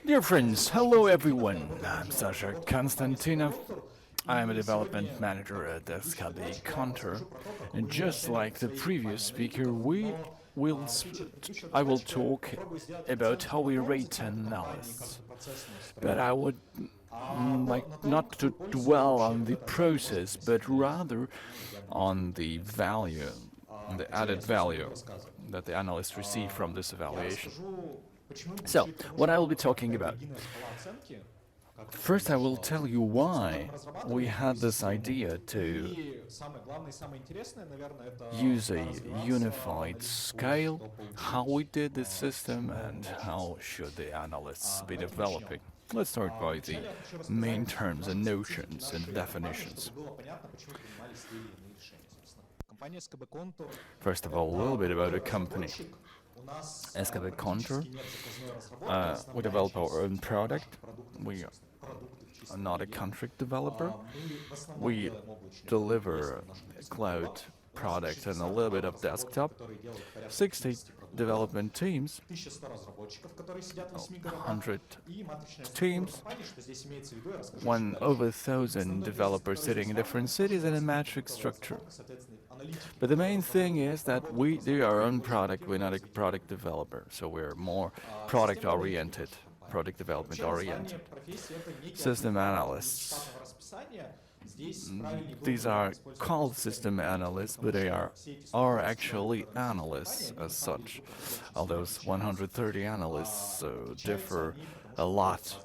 Dear friends, hello everyone. I'm Aleksandr Konstantinov. I am a development manager at SKB Counter, and just like the previous speaker, will I will talk about how we rate analysts. But I would like not to dwell on the process, but rather on the value, on the added value that the analysts receive from this evaluation. So, what I will be talking about. First, I will tell you why we had this idea to use a unified scale, how we did this system, and how should the analysts be developing. Let's start by the main terms and notions and definitions. First of all, a little bit about a company. SKB Contour, we develop our own product. We are not a contract developer. We deliver a cloud product and a little bit of desktop. 60 development teams, 100 teams, over 1,000 developers sitting in different cities in a matrix structure. But the main thing is that we do our own product. We're not a product developer, so we're more product-oriented, product development-oriented. System analysts. These are called system analysts, but they are actually analysts as such. All those 130 analysts differ a lot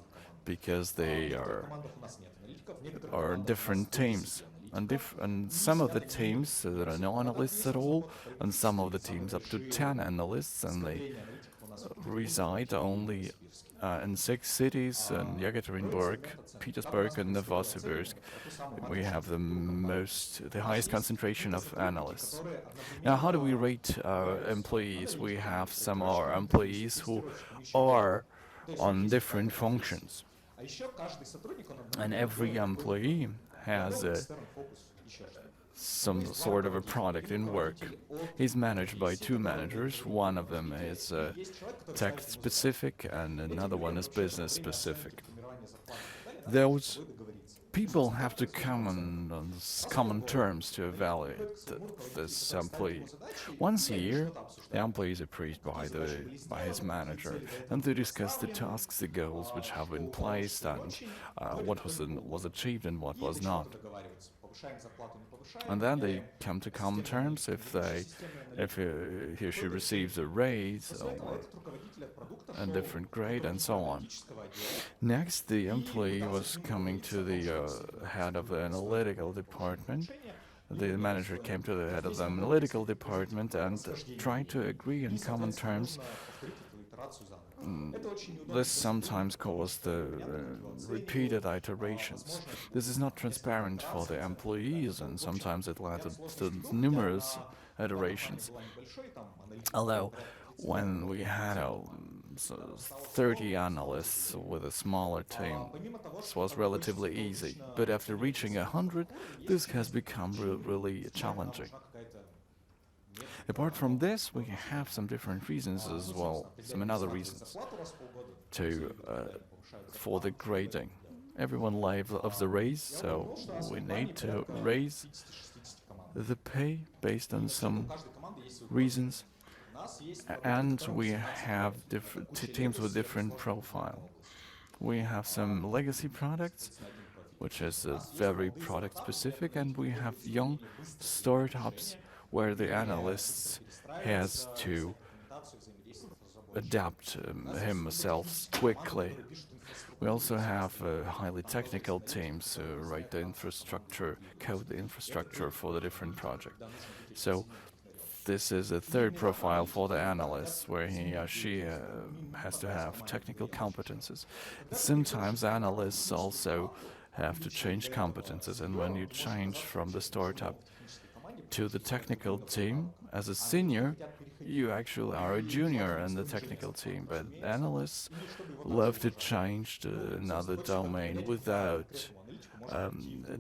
because they are different teams. And some of the teams there are no analysts at all, and some of the teams up to 10 analysts, and they reside only in 6 cities: in Yekaterinburg, Petersburg, and Novosibirsk. We have the highest concentration of analysts. Now, how do we rate our employees? We have some of our employees who are on different functions, and every employee has some sort of a product in work. He's managed by 2 managers. One of them is tech specific and another one is business specific. Those people have to come on common terms to evaluate this employee. Once a year, the employee is appraised by his manager, and they discuss the tasks, the goals which have been placed, and what was achieved and what was not. And then they come to common terms if he or she receives a raise or a different grade and so on. Next, the employee was coming to the head of the analytical department. The manager came to the head of the analytical department and tried to agree on common terms. This sometimes caused repeated iterations. This is not transparent for the employees, and sometimes it led to numerous iterations. Although, when we had 30 analysts with a smaller team, this was relatively easy. But after reaching 100, this has become really challenging. Apart from this, we have some different reasons as well, some other reasons for the grading. Everyone loves the raise, so we need to raise the pay based on some reasons. And we have different teams with different profile. We have some legacy products, which is very product specific, and we have young startups where the analysts has to adapt himself quickly. We also have highly technical teams who write the infrastructure, code the infrastructure for the different project. So this is a third profile for the analyst, where he or she has to have technical competences. Sometimes analysts also have to change competences, and when you change from the startup to the technical team as a senior, you actually are a junior in the technical team. But analysts love to change to another domain without a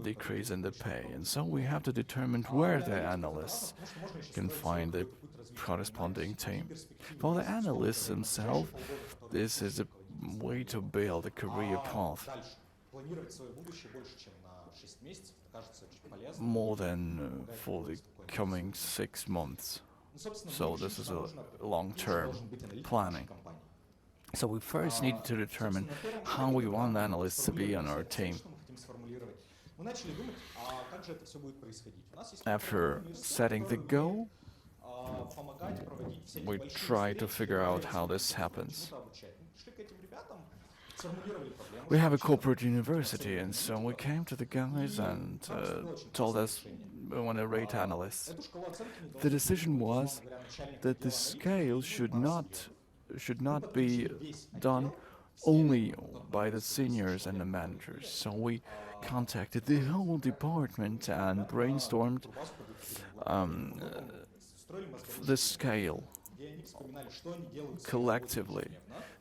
decrease in the pay. And so we have to determine where the analysts can find the corresponding team. For the analysts themselves, this is a way to build a career path more than for the coming 6 months. So this is a long-term planning. So we first needed to determine how we want analysts to be on our team. After setting the goal, we try to figure out how this happens. We have a corporate university, and so we came to the guys and told us we want to rate analysts. The decision was that the scale should not be done only by the seniors and the managers. So we contacted the whole department and brainstormed the scale collectively.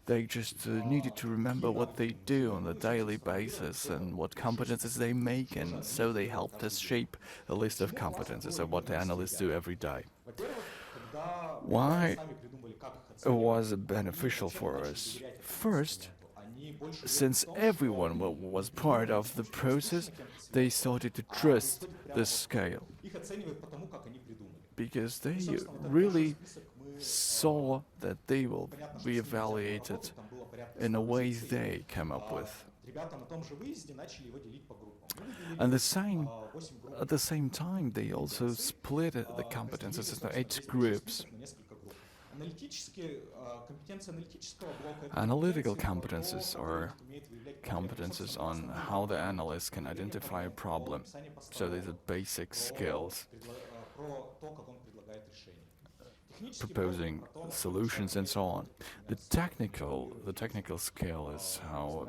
They just needed to remember what they do on a daily basis and what competences they make, and so they helped us shape a list of competences of what the analysts do every day. Why it was beneficial for us? First, since everyone was part of the process, they started to trust the scale, because they really saw that they will be evaluated in a way they came up with. And at the same time, they also split the competences into 8 groups. Analytical competences are competences on how the analyst can identify a problem. So these are basic skills. Proposing solutions and so on. The technical skill is how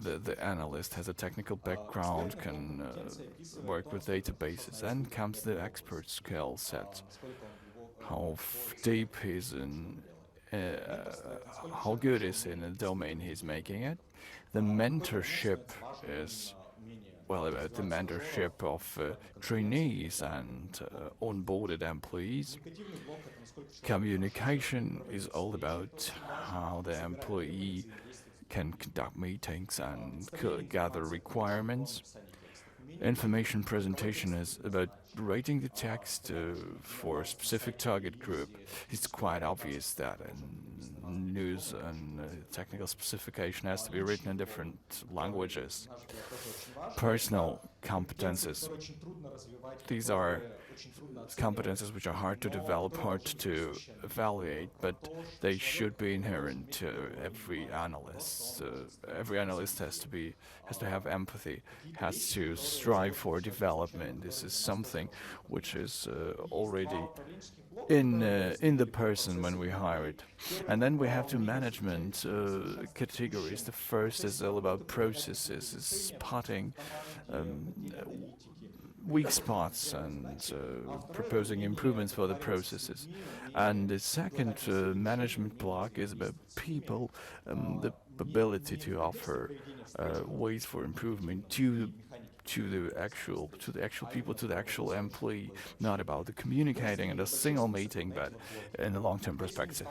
the analyst has a technical background, can work with databases. Then comes the expert skill set, how deep he's in, how good is in a domain he's making it. The mentorship is about the mentorship of trainees and onboarded employees. Communication is all about how the employee can conduct meetings and gather requirements. Information presentation is about writing the text for a specific target group. It's quite obvious that news and technical specification has to be written in different languages. Personal competences. These are competences which are hard to develop, hard to evaluate, but they should be inherent to every analyst. Every analyst has to have empathy, has to strive for development. This is something which is already in the person when we hire it. And then we have 2 management categories. The first is all about processes, is spotting weak spots and proposing improvements for the processes. And the second management block is about people, the ability to offer ways for improvement to the actual people, to the actual employee, not about the communicating in a single meeting, but in a long-term perspective.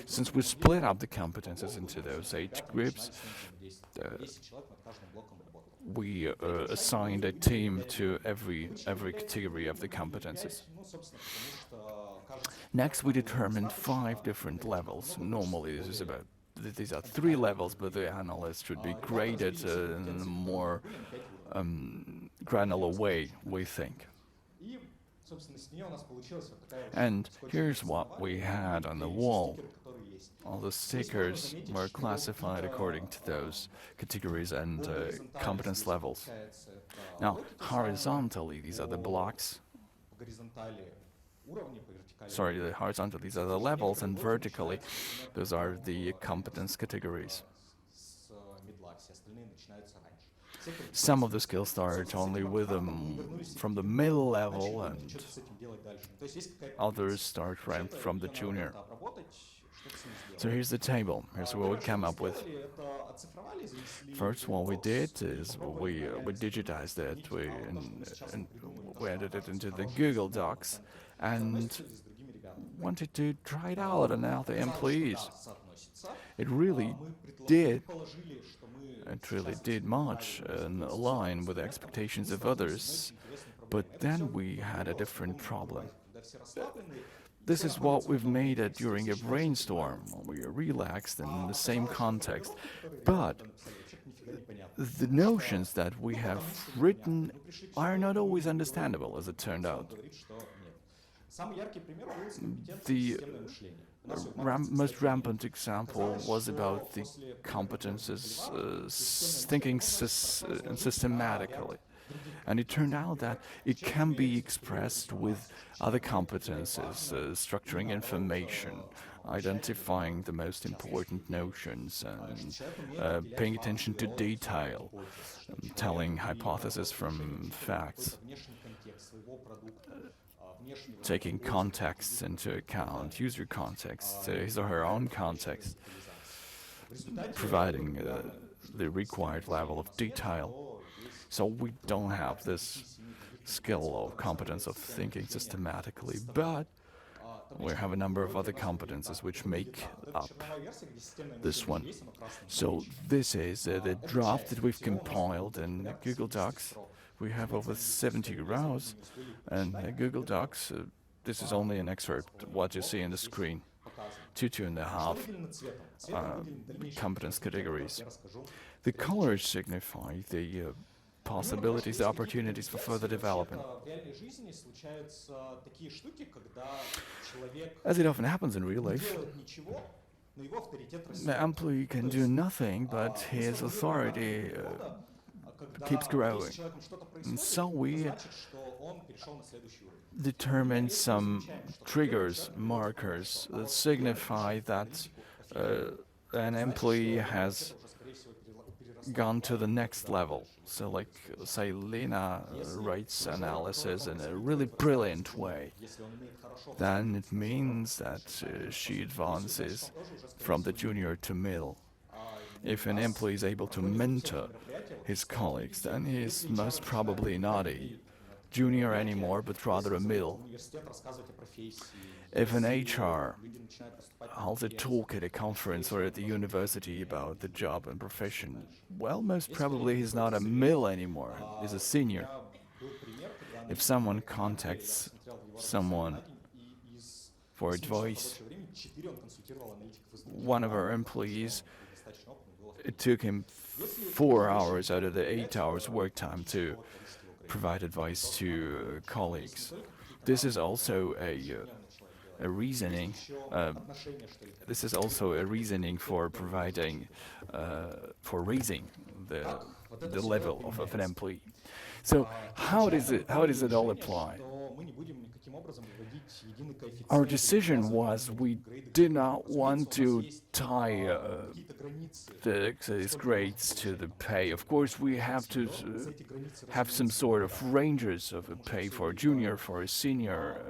Since we split up the competences into those 8 groups, we assigned a team to every category of the competences. Next, we determined 5 different levels. Normally, these are 3 levels, but the analyst should be graded in a more granular way, we think. And here's what we had on the wall. All the stickers were classified according to those categories and competence levels. Now, horizontally, these are the blocks. Horizontally, these are the levels, and vertically, those are the competence categories. Some of the skills start only with from the middle level, and others start from the junior. So here's the table. Here's what we came up with. First, what we did is we digitized it. We added it into the Google Docs and wanted to try it out on all the employees. It really did. It really did much in line with the expectations of others. But then we had a different problem. This is what we've made it during a brainstorm. We are relaxed in the same context. But the notions that we have written are not always understandable, as it turned out. The most rampant example was about the competences thinking systematically. And it turned out that it can be expressed with other competences, structuring information, identifying the most important notions, and paying attention to detail, telling hypotheses from facts, taking contexts into account, user context, his or her own context, providing the required level of detail. So we don't have this skill or competence of thinking systematically, but we have a number of other competences which make up this one. So this is the draft that we've compiled in Google Docs. We have over 70 rows, and Google Docs, this is only an excerpt, what you see on the screen. 2.5 competence categories. The colors signify the possibilities, the opportunities for further development. As it often happens in real life, the employee can do nothing, but his authority keeps growing. And so we determine some triggers, markers that signify that an employee has gone to the next level. So like, say, Lena writes analysis in a really brilliant way. Then it means that she advances from the junior to middle. If an employee is able to mentor his colleagues, then he is most probably not a junior anymore, but rather a middle. If an HR holds a talk at a conference or at the university about the job and profession, well, most probably he's not a middle anymore, he's a senior. If someone contacts someone for advice, one of our employees, it took him 4 hours out of the 8 hours work time to provide advice to colleagues. This is also a reasoning. This is also a reasoning for providing, for raising the level of an employee. So how does it all apply? Our decision was we did not want to tie these grades to the pay. Of course, we have to have some sort of ranges of a pay for a junior, for a senior,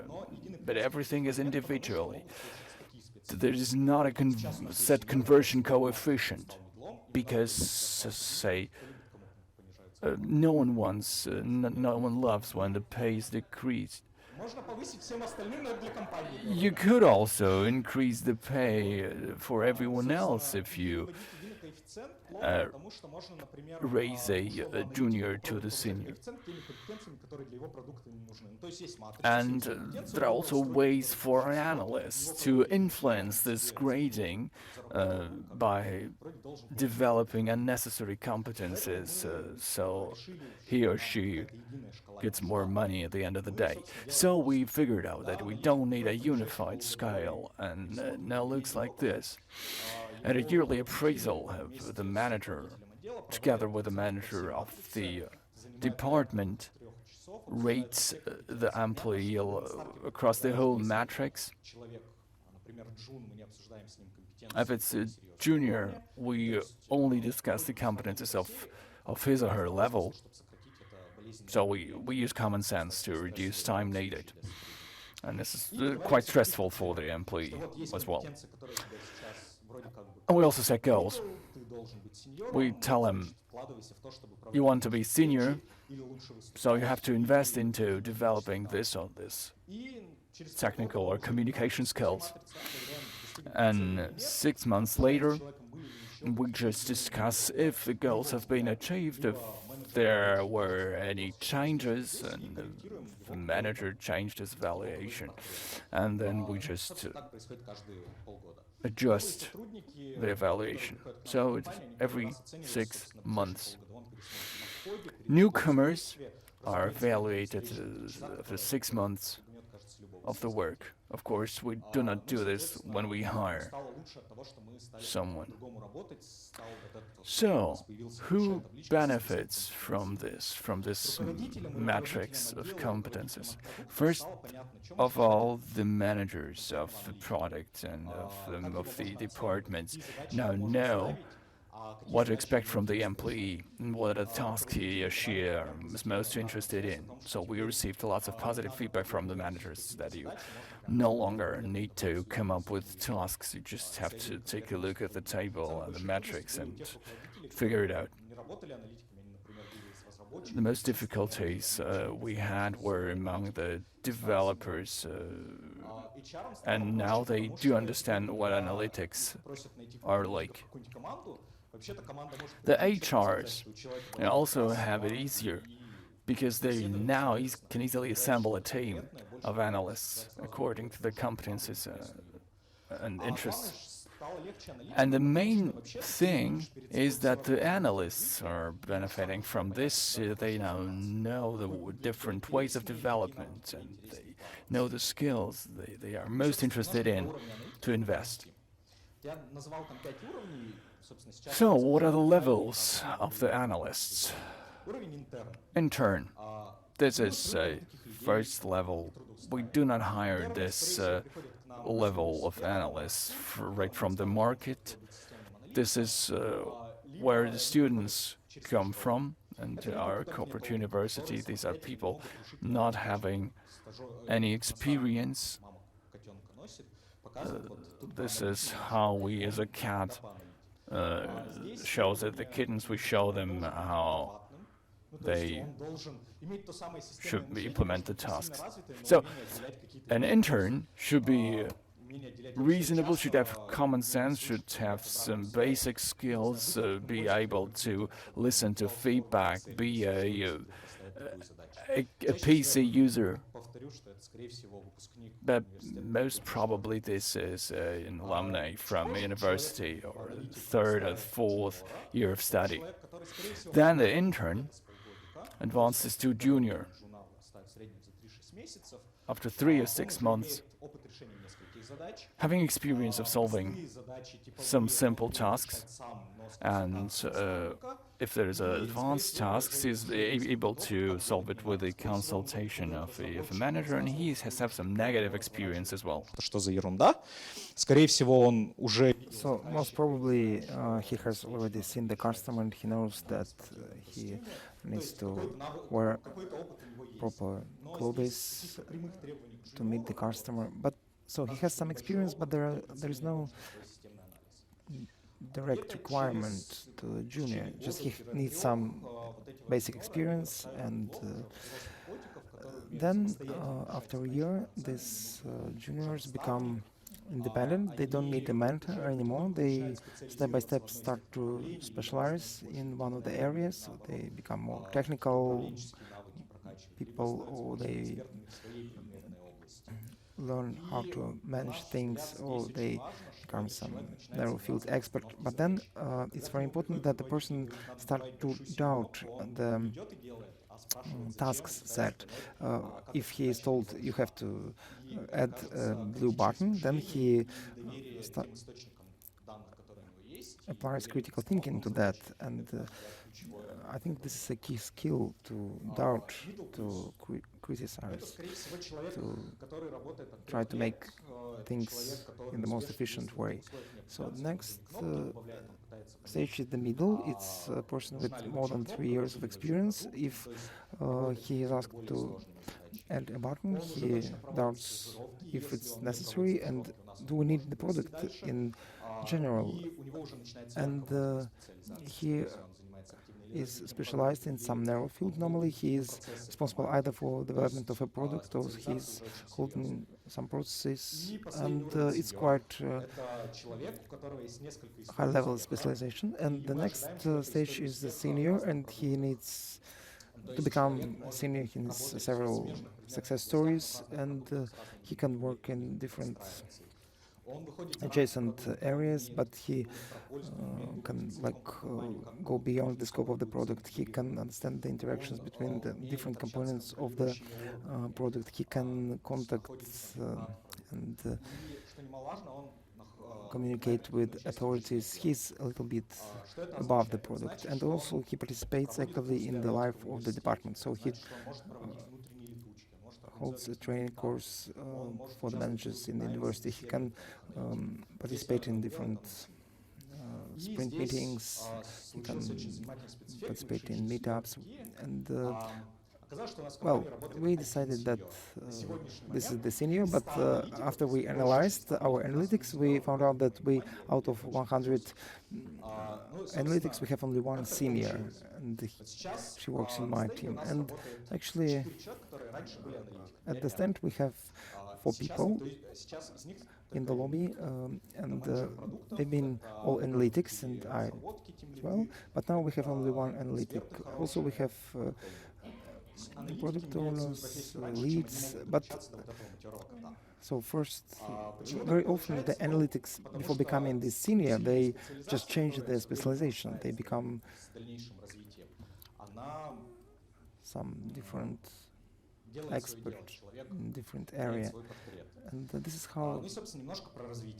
but everything is individually. There is not a set conversion coefficient because, say, no one loves when the pay is decreased. You could also increase the pay for everyone else if you raise a junior to the senior. And there are also ways for an analyst to influence this grading by developing unnecessary competences so he or she gets more money at the end of the day. So we figured out that we don't need a unified scale, and now it looks like this. At a yearly appraisal, the manager, together with the manager of the department, rates the employee across the whole matrix. If it's a junior, we only discuss the competences of his or her level. So we use common sense to reduce time needed. And this is quite stressful for the employee as well. And we also set goals. We tell him, you want to be senior, so you have to invest into developing this or this technical or communication skills. And 6 months later, we just discuss if the goals have been achieved, if there were any changes, and the manager changed his evaluation. And then we just adjust the evaluation. So it's every 6 months. Newcomers are evaluated for 6 months of the work. Of course, we do not do this when we hire someone. So, who benefits from this matrix of competences? First of all, the managers of the product and of the departments now know what to expect from the employee and what are the tasks he or she is most interested in. So we received lots of positive feedback from the managers that you no longer need to come up with tasks. You just have to take a look at the table and the metrics and figure it out. The most difficulties we had were among the developers, and now they do understand what analytics are like. The HRs also have it easier because they now can easily assemble a team of analysts according to their competencies and interests. And the main thing is that the analysts are benefiting from this. They now know the different ways of development and they know the skills they are most interested in to invest. So, what are the levels of the analysts? Intern. This is a first level. We do not hire this level of analysts right from the market. This is where the students come from, and our corporate university. These are people not having any experience. This is how we, as a cat, shows that the kittens, we show them how they should implement the tasks. So, an intern should be reasonable, should have common sense, should have some basic skills, be able to listen to feedback, be a PC user. But most probably this is an alumni from university or third or fourth year of study. Then the intern advances to junior. After 3 or 6 months, having experience of solving some simple tasks, and if there is an advanced task, he is able to solve it with the consultation of a manager, and he has some negative experience as well. So most probably he has already seen the customer and he knows that he needs to wear proper clothes to meet the customer. But so he has some experience, but there is no direct requirement to a junior. Just he needs some basic experience, and then after a year, these juniors become independent. They don't need a mentor anymore. They step by step start to specialize in one of the areas. So they become more technical people, or they learn how to manage things, or they become some narrow field expert. But then it's very important that the person start to doubt the tasks set. If he is told you have to add a blue button, then he applies critical thinking to that, and I think this is a key skill to doubt, to criticize, to try to make things in the most efficient way. So next stage is the middle. It's a person with more than 3 years of experience. If he is asked to add a button, he doubts if it's necessary and do we need the product in general. And he is specialized in some narrow field. Normally he is responsible either for development of a product or he's holding some processes, and it's quite high level specialization. And the next stage is the senior, and he needs to become a senior. He needs several success stories, and he can work in different adjacent areas, but he can go beyond the scope of the product. He can understand the interactions between the different components of the product. He can contact and communicate with authorities. He's a little bit above the product, and also he participates actively in the life of the department. So he holds a training course for the managers in the university. He can participate in different sprint meetings. He can participate in meetups, and well, we decided that this is the senior, but after we analyzed our analytics, we found out that out of 100 analytics, we have only one senior, and she works in my team. And actually, at the stand, we have 4 people in the lobby, and they've been all analytics, and I as well. But now we have only one analytic. Also, we have product owners, leads, but so first, very often the analytics, before becoming this senior, they just change their specialization. They become some different expert in different area. And this is how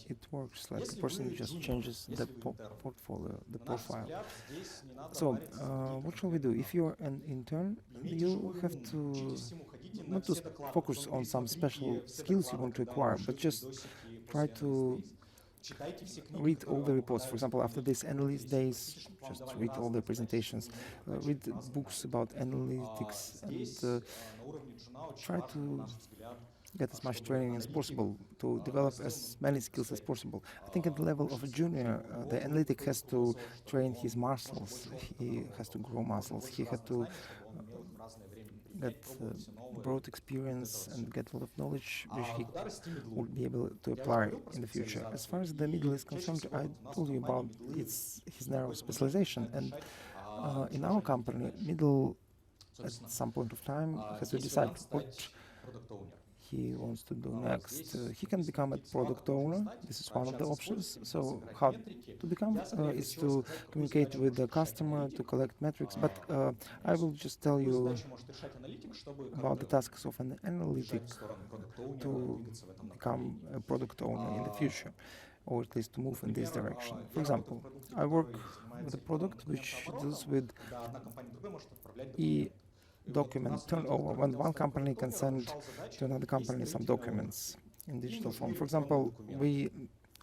it works, like a person just changes the portfolio, the profile. So what shall we do? If you're an intern, you have to not to focus on some special skills you want to acquire, but just try to read all the reports. For example, after this Analyst Days, just read all the presentations, read books about analytics, and try to get as much training as possible to develop as many skills as possible. I think at the level of a junior, the analytic has to train his muscles. He has to grow muscles. He has to get broad experience and get a lot of knowledge which he will be able to apply in the future. As far as the middle is concerned, I told you about his narrow specialization, and in our company, middle at some point of time has to decide what he wants to do next. He can become a product owner. This is one of the options. So how to become is to communicate with the customer, to collect metrics. But I will just tell you about the tasks of an analytic to become a product owner in the future, or at least to move in this direction. For example, I work with a product which deals with document turnover, when one company can send to another company some documents in digital form. For example, we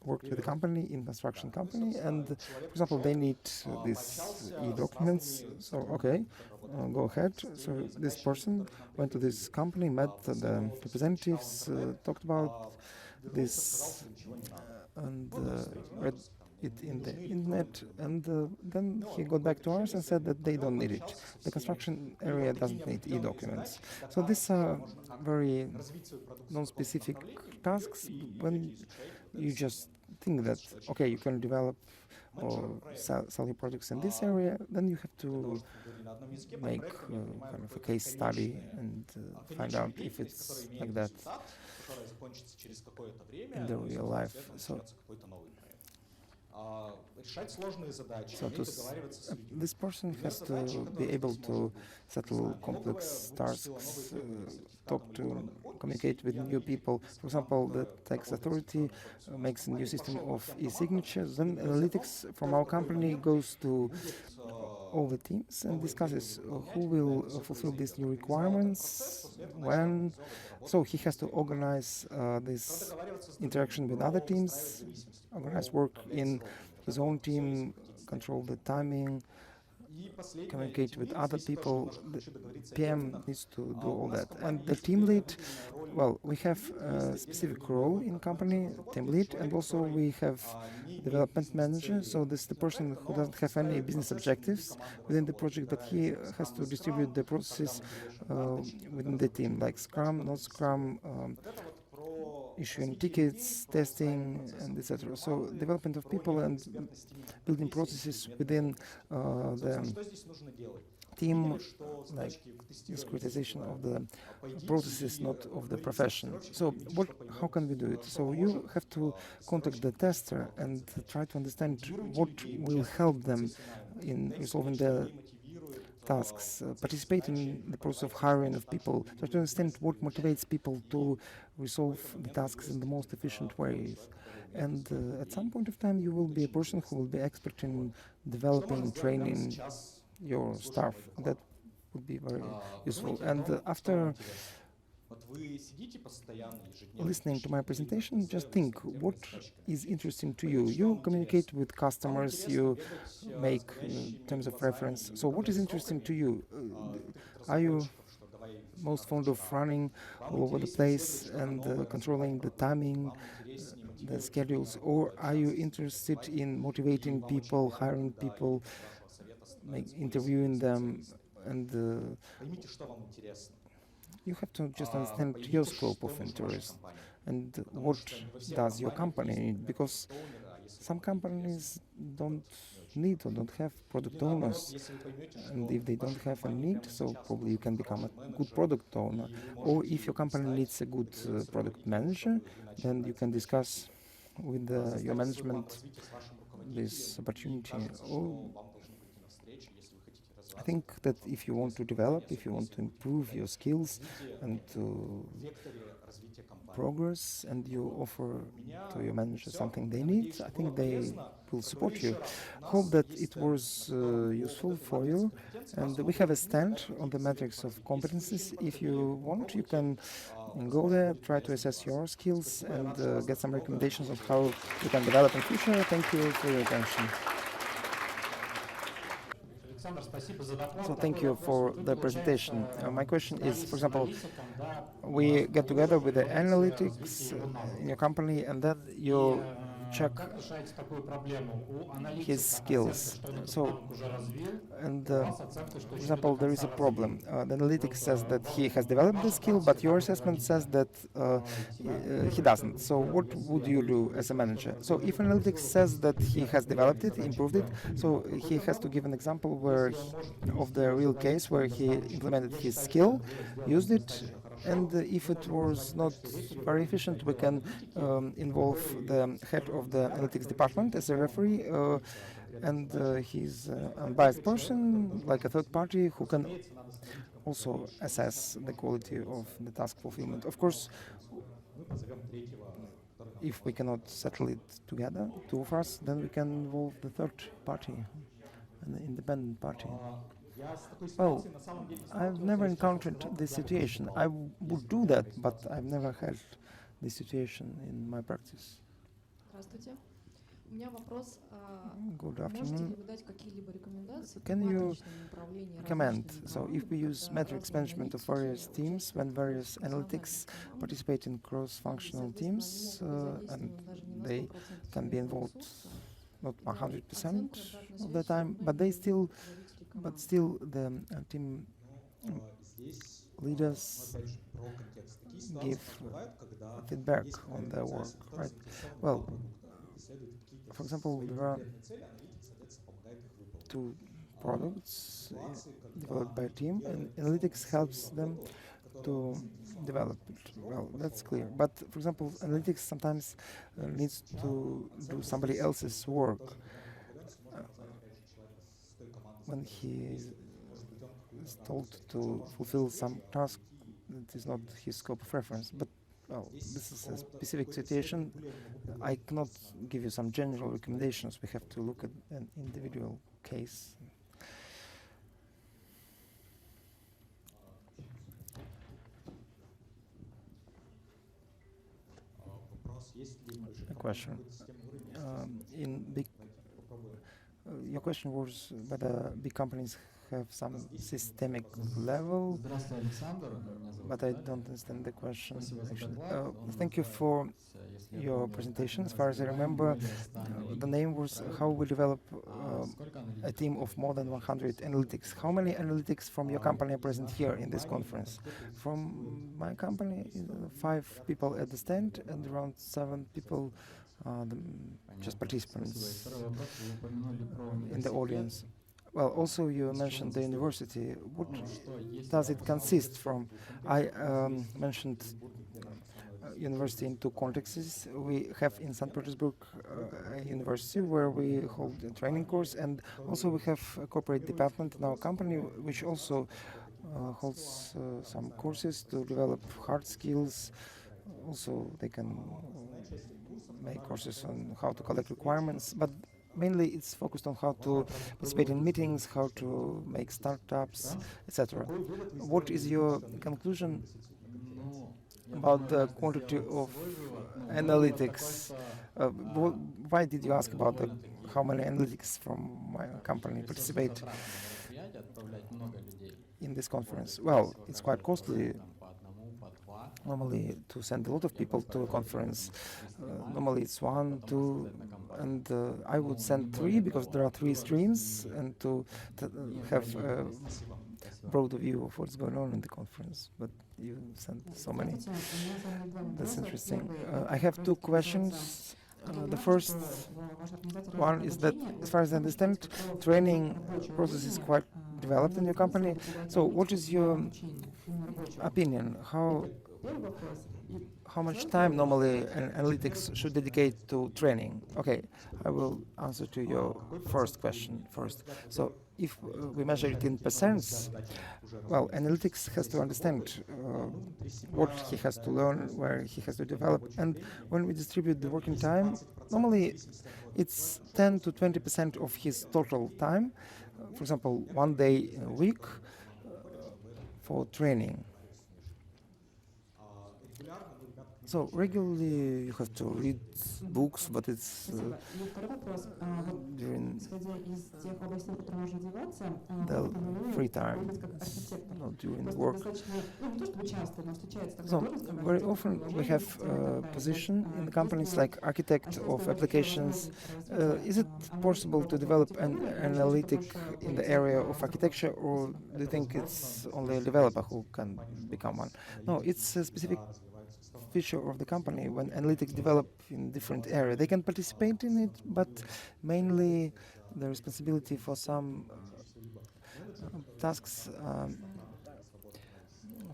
worked with a company, in construction company, and for example, they need these e-documents. So okay, go ahead. So this person went to this company, met the representatives, talked about this, and read it in the internet, and then he got back to us and said that they don't need it. The construction area doesn't need e-documents. So these are very non-specific tasks. When you just think that, okay, you can develop or sell your products in this area, then you have to make kind of a case study and find out if it's like that in the real life. So this person has to be able to settle complex tasks, communicate with new people. For example, the tax authority makes a new system of e-signatures. Then analytics from our company goes to all the teams and discusses who will fulfill these new requirements, when. So he has to organize this interaction with other teams, organize work in his own team, control the timing, communicate with other people. The PM needs to do all that. And the team lead, well, we have a specific role in company, team lead, and also we have development manager. So this is the person who doesn't have any business objectives within the project, but he has to distribute the processes within the team, like Scrum, not Scrum, issuing tickets, testing, and etc. So development of people and building processes within the team, like discretization of the processes, not of the profession. So how can we do it? So you have to contact the tester and try to understand what will help them in resolving their tasks, participate in the process of hiring of people, try to understand what motivates people to resolve the tasks in the most efficient ways. And at some point of time, you will be a person who will be expert in developing, training your staff. That would be very useful. And after listening to my presentation, just think what is interesting to you. You communicate with customers, you make terms of reference. So what is interesting to you? Are you most fond of running all over the place and controlling the timing, the schedules, or are you interested in motivating people, hiring people, interviewing them, and you have to just understand your scope of interest and what does your company need, because some companies don't need or don't have product owners, and if they don't have a need, so probably you can become a good product owner. Or if your company needs a good product manager, then you can discuss with your management this opportunity. Or I think that if you want to develop, if you want to improve your skills and to progress, and you offer to your manager something they need, I think they will support you. Hope that it was useful for you. And we have a stand on the matrix of competencies. If you want, you can go there, try to assess your skills, and get some recommendations on how you can develop in future. Thank you for your attention. So thank you for the presentation. My question is, for example, we get together with the analytics in your company, and then you check his skills. So, and for example, there is a problem. The analytics says that he has developed the skill, but your assessment says that he doesn't. So what would you do as a manager? So if analytics says that he has developed it, improved it, so he has to give an example where of the real case where he implemented his skill, used it, and if it was not very efficient, we can involve the head of the analytics department as a referee, and he's an unbiased person, like a third party, who can also assess the quality of the task fulfillment. Of course, if we cannot settle it together, two of us, then we can involve the third party, an independent party. Well, I've never encountered this situation. I would do that, but I've never had this situation in my practice. Good afternoon. Can you recommend, so if we use metrics management of various teams, when various analytics participate in cross-functional teams, and they can be involved not 100% of the time, but still the team leaders give feedback on their work, right? Well, for example, there are two products developed by a team, and analytics helps them to develop it. Well, that's clear. But for example, analytics sometimes needs to do somebody else's work. When he is told to fulfill some task that is not his scope of reference. But well, this is a specific situation. I cannot give you some general recommendations. We have to look at an individual case. A question. In big Your question was whether big companies have some systemic level, Здравствуй, Александр. Меня зовут but I Виталий. don't understand the question Спасибо за actually. доклад. Он Thank you for если я your помню, presentation. так As мы far as I развиваем remember, более 100 the аналитиков name was проект. how we develop Сколько a аналитиков team у of вас more than сейчас 100 присутствует? analytics. How many analytics from your company are Из present нашей here in this компании conference? кто присутствует? From my company, 5 people at the stand and around 7 people, just Понятно. Спасибо. И participants второй вопрос. Вы упомянули про in the университет. audience. Well, also you Из чего mentioned он the состоит? university. What Ну, что, есть does ли it consist from? I mentioned university in two contexts. We have in St. Petersburg a university where we hold a training course, and also we have a corporate department in our company which also holds some courses to develop hard skills. Also, they can make courses on how to collect requirements, but mainly it's focused on how to participate in meetings, how to make startups, etc. What is your conclusion Ну, я about the думаю, каждый quantity сделал of свой вывод. Ну, мой вывод analytics? такой, что Why did you ask about довольно-таки how many analytics from my company participate ресурсозатратное мероприятие отправлять много людей. in this Вот, conference? и Well, количество it's каждый quite costly отправляет там по одному, по два. normally to send a lot of Я people to a поставил conference. три Normally it's one, потом two, рассылать на компанию. and I would Ну, send не three более because того. there are three Было streams, не and to не have более a того. Спасибо. broader view of what's going on in the conference. But you sent so many. That's interesting. I have two questions. The first one is that, as far as I understand, training process is quite developed in your company. So, what is your opinion? How much time normally an analytics should dedicate to training? Okay, I will answer to your first question first. So, if we measure it in percents, well, analytics has to understand what he has to learn, where he has to develop, and when we distribute the working time, normally it's 10 to 20% of his total time. For example, 1 day a week for training. So regularly you have to read books, but it's during the free time, it's not during work. So very often we have a position in the companies like architect of applications. Is it possible to develop an analytic in the area of architecture, or do you think it's only a developer who can become one? No, it's a specific feature of the company. When analytics develop in different area, they can participate in it, but mainly the responsibility for some tasks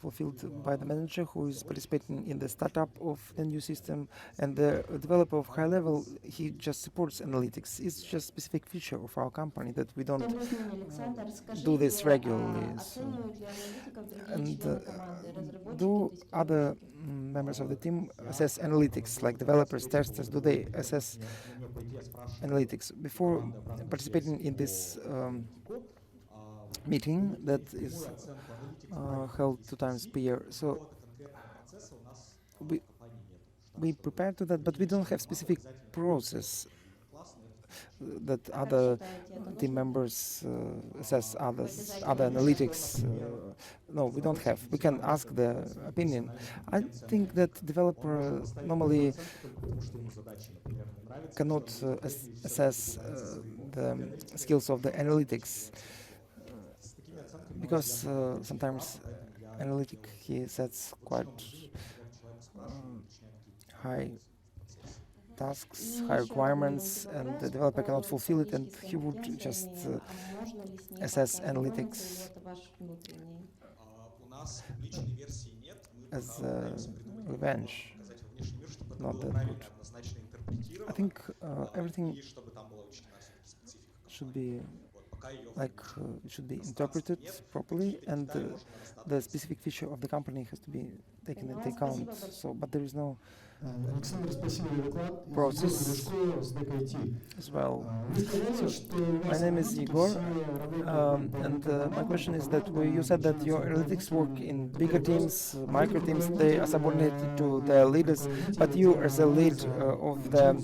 fulfilled by the manager who is participating in the startup of the new system, and the developer of high level, he just supports analytics. It's just specific feature of our company that we don't do this regularly. And do other members of the team assess analytics, like developers, testers? Do they assess analytics before participating in this meeting that is held 2 times per year? So we prepare to that, but we don't have specific process that other team members assess other analytics. No, we don't have. We can ask the opinion. I think that developer normally cannot assess the skills of the analytics because sometimes analytic he sets quite high tasks, high requirements, and the developer cannot fulfill it, and he would just assess analytics as revenge. Not that good. I think everything should be it should be interpreted properly, and the specific feature of the company has to be taken into account. So, but there is no Александр, спасибо за доклад. Process. Егор с ДКТ. as well. Вы сказали, что у My вас name is аналитики Igor, все работают and my question is that командам, you said that your analytics work in bigger teams, micro teams, they are subordinated to their leaders, but you as a lead of the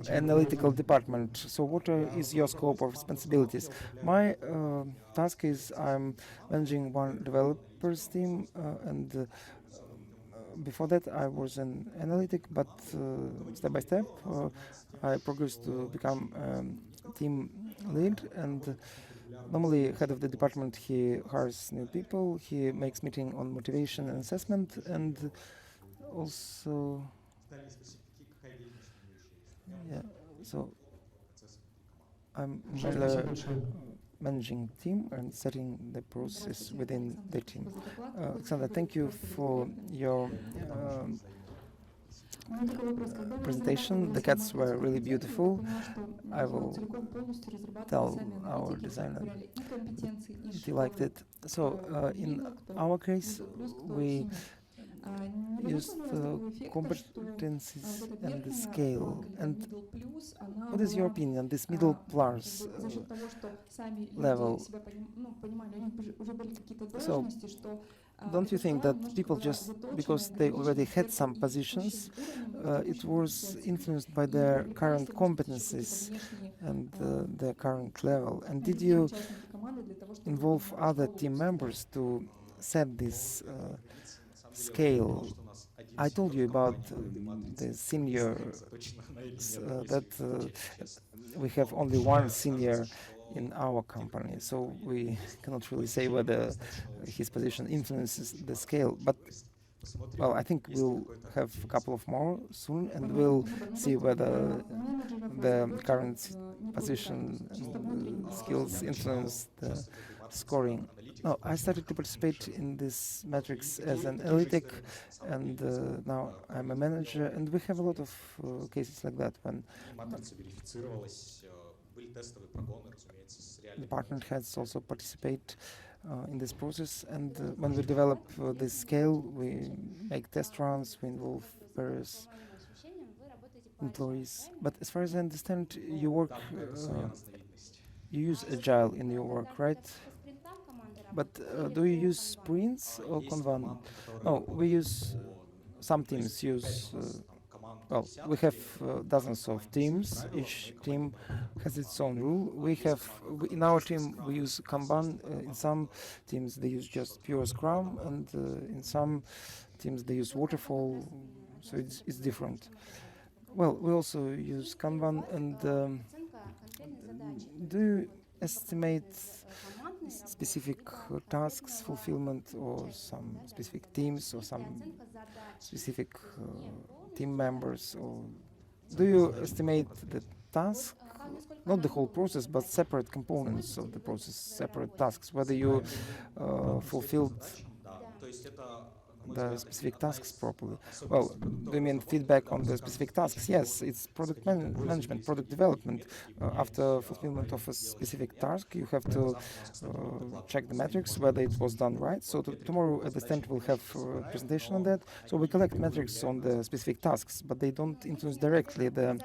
analytical department. So what is your scope of responsibilities? My task is I'm managing one developers team, and before that I was an analytic, but step by step I progressed to become team lead, and normally head of the department, he hires new people, he makes meeting on motivation and assessment, and also yeah, so I'm managing team and setting the process within the team. Aleksandr, thank you for your presentation. The cats were really beautiful. I will tell our designer if he liked it. So in our case, we used competencies and the scale. And what is your opinion, this middle plus level? So don't you think that people just, because they already had some positions, it was influenced by their current competencies and their current level? And did you involve other team members to set this scale? I told you about the senior, that we have only one senior in our company, so we cannot really say whether his position influences the scale. But well, I think we'll have a couple of more soon, and we'll see whether the current position and skills influence the scoring. No, I started to participate in this metrics as an analytic, and now I'm a manager, and we have a lot of cases like that when department heads also participate in this process, and when we develop this scale, we make test runs, we involve various employees. But as far as I understand, you work, you use agile in your work, right? But do you use sprints or Kanban? No, we use, some teams use, well, we have dozens of teams. Each team has its own rule. We have, in our team, we use Kanban. In some teams, they use just pure Scrum, and in some teams, they use Waterfall. So it's different. Well, we also use Kanban, and do you estimate specific tasks fulfillment, or some specific teams, or some specific team members, or do you estimate the task, not the whole process, but separate components of the process, separate tasks, whether you fulfilled the specific tasks properly? Well, do you mean feedback on the specific tasks? Yes, it's product management, product development. After fulfillment of a specific task, you have to check the metrics, whether it was done right. So tomorrow at the stand we'll have a presentation on that. So we collect metrics on the specific tasks, but they don't influence directly the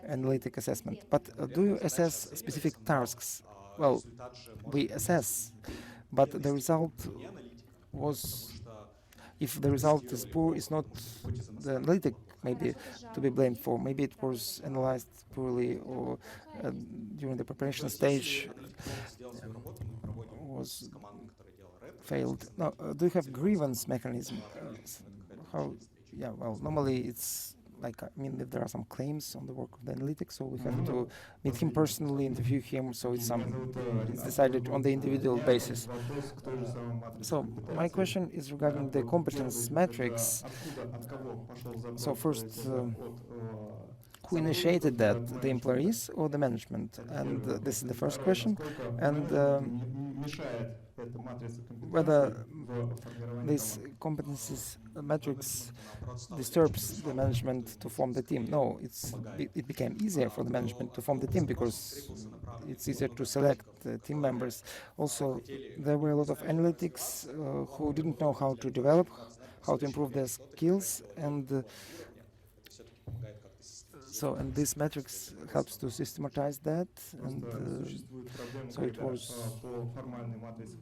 analytic assessment. But do you assess specific tasks? Well, we assess, but the result was, if the result is poor, it's not the analytic maybe to be blamed for. Maybe it was analyzed poorly, or during the preparation stage was failed. Now, do you have grievance mechanism? How? Yeah, well, normally it's like, I mean, if there are some claims on the work of the analytics, so we have to meet him personally, interview him, so it's decided on the individual basis. So my question is regarding the competence metrics. So first, who initiated that, the employees or the management? And this is the first question. And whether these competencies matrix disturbs the management to form the team. No, it became easier for the management to form the team because it's easier to select team members. Also, there were a lot of analytics who didn't know how to develop, how to improve their skills, and and this matrix helps to systematize that, and so it was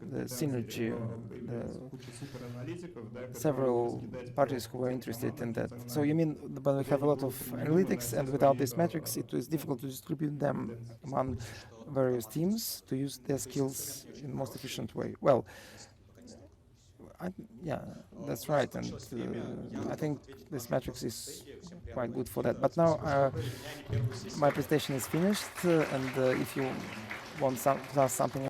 the synergy of the several parties who were interested in that. So you mean, but we have a lot of analytics, and without this matrix, it was difficult to distribute them among various teams to use their skills in the most efficient way. Well, yeah, that's right, and I think this matrix is quite good for that. But now my presentation is finished, and if you want to ask something